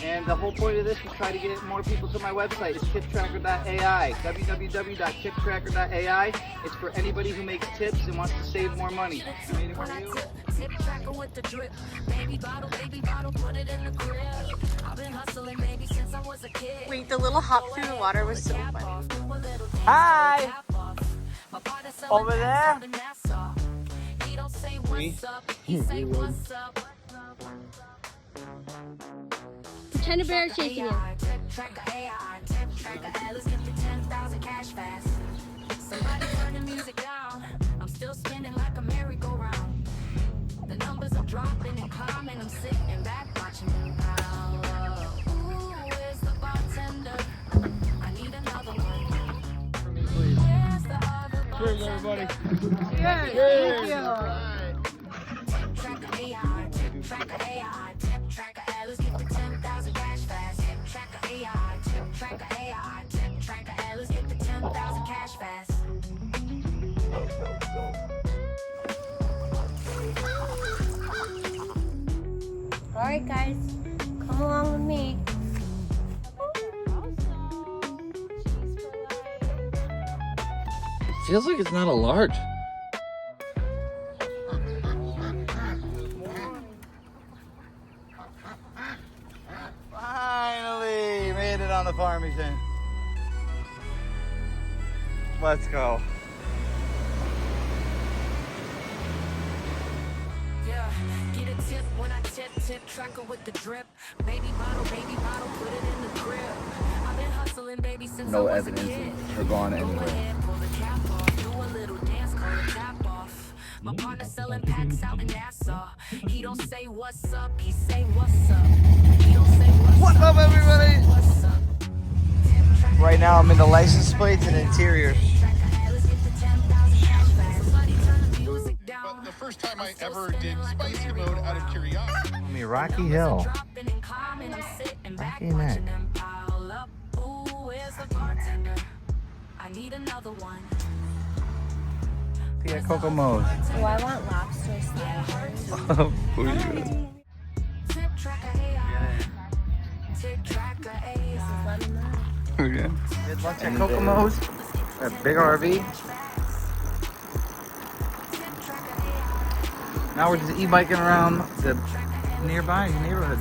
And the whole point of this is try to get more people to my website. It's tiptracker.ai, www.tiptracker.ai. It's for anybody who makes tips and wants to save more money. Any more of you? Tip tracker with the drip. Baby bottle, put it in the crib. I've been hustling, baby, since I was a kid. Wait, the little hop through the water was so funny. Hi! Over there? He don't say what's up, he say what's up. Pretend a bear is chasing you. Tracker AI, tip tracker, let's get the 10,000 cash fast. Somebody turn the music down. I'm still spinning like a merry-go-round. The numbers are dropping and climbing. I'm sitting back watching them pile up. Ooh, where's the bartender? I need another one. Where's the other bartender? Cheers, everybody. Yes, Tip tracker AI, tip tracker AI, tip tracker AI. Let's get the 10,000 cash fast. Tip tracker AI, tip tracker AI, tip tracker AI. Let's get the 10,000 cash fast. Alright guys, come along with me. Feels like it's not a large. Finally made it on the Farmington. Let's go. Yeah, get a tip when I tip tracker with the drip. Baby bottle, put it in the crib. I've been hustling, baby, since I No was evidence a kid. they're gone Go anywhere. ahead, pull the cap off, do a little dance, call the tap off. My partner selling packs out in Nassau. He don't say what's up, he say what's up. He don't say What's up, everybody? what's up. Right now I'm in the license plates and interiors. But the first time I ever did spicy mode out of curiosity. Me Rocky Hill. Rocky Neck. I need another one. Yeah, Kokomo's. Oh, I want lobster sliders. Who are you? Tip tracker AI. Tip tracker AI. Okay. Good lunch at Kokomo's. A big RV. Now we're just e-biking around the nearby neighborhood.